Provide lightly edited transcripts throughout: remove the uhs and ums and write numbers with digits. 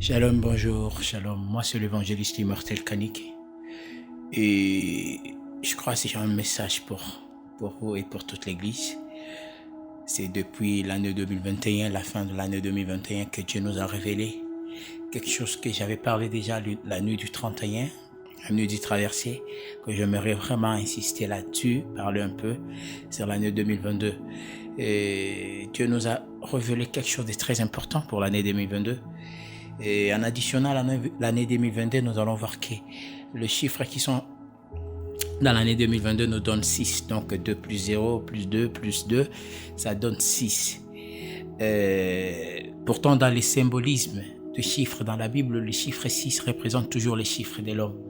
Shalom, bonjour, shalom. Moi, c'est l'évangéliste immortel Kanik. Et je crois que j'ai un message pour vous et pour toute l'Église. C'est depuis l'année 2021, la fin de l'année 2021, que Dieu nous a révélé quelque chose que j'avais parlé déjà la nuit du 31, la nuit du traversé, que j'aimerais vraiment insister là-dessus, parler un peu sur l'année 2022. Et Dieu nous a révélé quelque chose de très important pour l'année 2022. Et en additionnant l'année 2022, nous allons voir que les chiffres qui sont dans l'année 2022 nous donnent 6. Donc 2 plus 0 plus 2 plus 2, ça donne 6. Pourtant, dans les symbolismes de chiffres dans la Bible, le chiffre 6 représente toujours les chiffres de l'homme.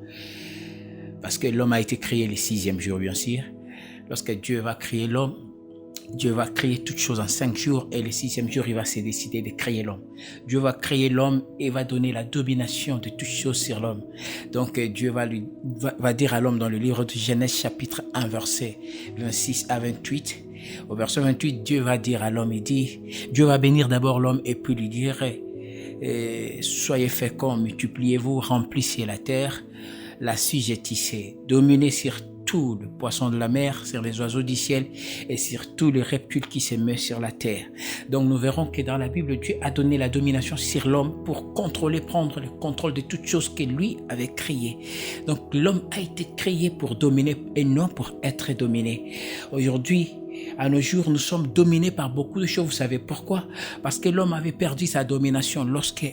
Parce que l'homme a été créé le 6e jour, bien sûr. Lorsque Dieu va créer l'homme, Dieu va créer toutes choses en 5 jours et le 6e jour, il va se décider de créer l'homme. Dieu va créer l'homme et va donner la domination de toutes choses sur l'homme. Donc Dieu va dire à l'homme dans le livre de Genèse chapitre 1 verset 26 à 28. Au verset 28, Dieu va dire à l'homme, Dieu va bénir d'abord l'homme et puis lui dire soyez féconds, multipliez-vous, remplissez la terre, la sujettissez, dominez sur tout le poisson de la mer, sur les oiseaux du ciel et sur tous les reptiles qui se meuvent sur la terre. Donc nous verrons que dans la Bible, Dieu a donné la domination sur l'homme pour contrôler, prendre le contrôle de toutes choses que lui avait créées. Donc l'homme a été créé pour dominer et non pour être dominé. Aujourd'hui, à nos jours, nous sommes dominés par beaucoup de choses. Vous savez pourquoi? Parce que l'homme avait perdu sa domination lorsque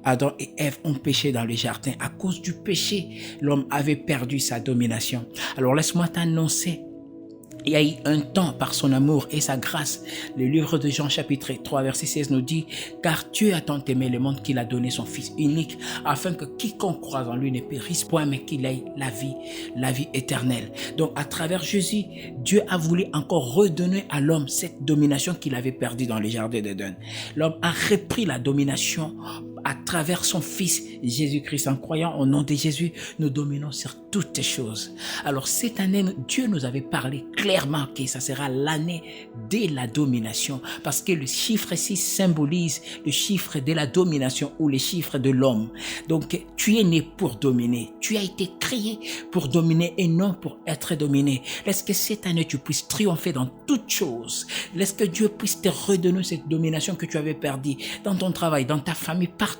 Adam et Ève ont péché dans le jardin. À cause du péché, l'homme avait perdu sa domination. Alors laisse-moi t'annoncer, il y a eu un temps par son amour et sa grâce. Le livre de Jean chapitre 3 verset 16 nous dit « Car Dieu a tant aimé le monde qu'il a donné son Fils unique, afin que quiconque croise en lui ne périsse point, mais qu'il ait la vie éternelle. » Donc à travers Jésus, Dieu a voulu encore redonner à l'homme cette domination qu'il avait perdue dans le jardin d'Éden. L'homme a repris la domination à travers son Fils Jésus-Christ. En croyant au nom de Jésus, nous dominons sur toutes les choses. Alors cette année, Dieu nous avait parlé clairement que ça sera l'année de la domination, parce que le chiffre 6 symbolise le chiffre de la domination ou le chiffre de l'homme. Donc tu es né pour dominer, tu as été créé pour dominer et non pour être dominé. Laisse que cette année tu puisses triompher dans toutes choses. Laisse que Dieu puisse te redonner cette domination que tu avais perdue dans ton travail, dans ta famille, partout.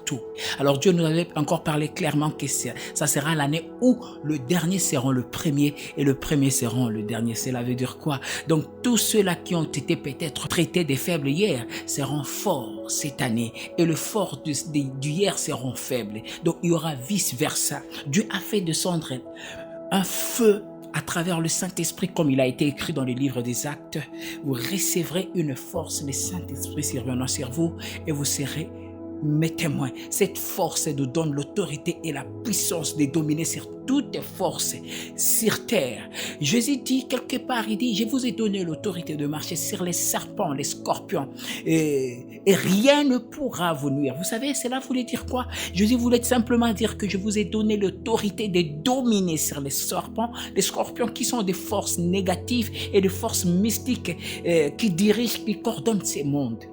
Alors Dieu nous avait encore parlé clairement que ça sera l'année où le dernier seront le premier et le premier seront le dernier. Cela veut dire quoi? Donc tous ceux-là qui ont été peut-être traités des faibles hier seront forts cette année et le fort d'hier seront faibles. Donc il y aura vice versa. Dieu a fait descendre un feu à travers le Saint-Esprit, comme il a été écrit dans le livre des Actes. Vous recevrez une force, le Saint-Esprit survenant sur vous et vous serez mes témoins. Cette force nous donne l'autorité et la puissance de dominer sur toutes les forces sur terre. Jésus dit quelque part, il dit, je vous ai donné l'autorité de marcher sur les serpents, les scorpions, et rien ne pourra vous nuire. Vous savez, cela voulait dire quoi? Jésus voulait simplement dire que je vous ai donné l'autorité de dominer sur les scorpions qui sont des forces négatives et des forces mystiques qui dirigent, qui coordonnent ces mondes.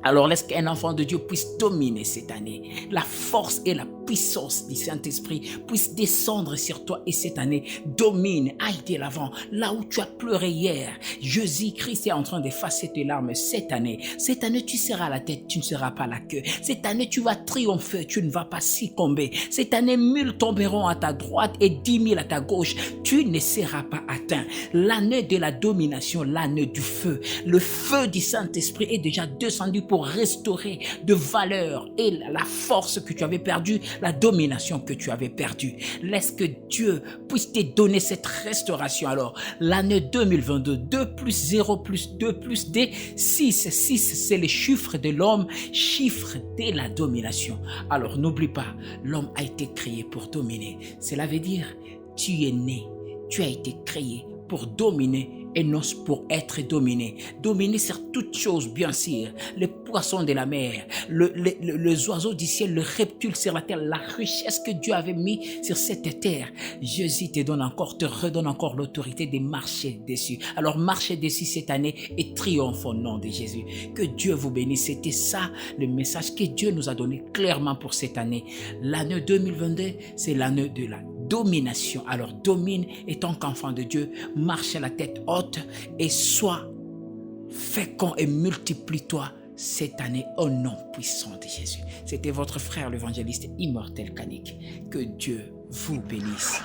Alors laisse qu'un enfant de Dieu puisse dominer cette année. La force et la puissance du Saint-Esprit puisse descendre sur toi et cette année domine, aille de l'avant. Là où tu as pleuré hier, Jésus-Christ est en train d'effacer tes larmes cette année. Cette année, tu seras la tête, tu ne seras pas la queue. Cette année, tu vas triompher, tu ne vas pas succomber. Cette année, 1000 tomberont à ta droite et 10 000 à ta gauche. Tu ne seras pas atteint. L'année de la domination, l'année du feu. Le feu du Saint-Esprit est déjà descendu pour restaurer de valeur et la force que tu avais perdue, la domination que tu avais perdue. Laisse que Dieu puisse te donner cette restauration. Alors, l'année 2022, 2 plus 0 plus 2 plus D, 6. 6, c'est le chiffre de l'homme, chiffre de la domination. Alors, n'oublie pas, l'homme a été créé pour dominer. Cela veut dire, tu es né, tu as été créé pour dominer et non pour être dominé. Dominer sur toutes choses, bien sûr. Les poissons de la mer, les oiseaux du ciel, le reptile sur la terre, la richesse que Dieu avait mis sur cette terre. Jésus te redonne encore l'autorité de marcher dessus. Alors marchez dessus cette année et triomphe au nom de Jésus. Que Dieu vous bénisse. C'était ça le message que Dieu nous a donné clairement pour cette année. L'année 2022, c'est l'année de la domination. Alors domine et tant qu'enfant de Dieu, marche à la tête haute et sois fécond et multiplie-toi cette année au nom puissant de Jésus. C'était votre frère l'évangéliste immortel Kanik. Que Dieu vous bénisse.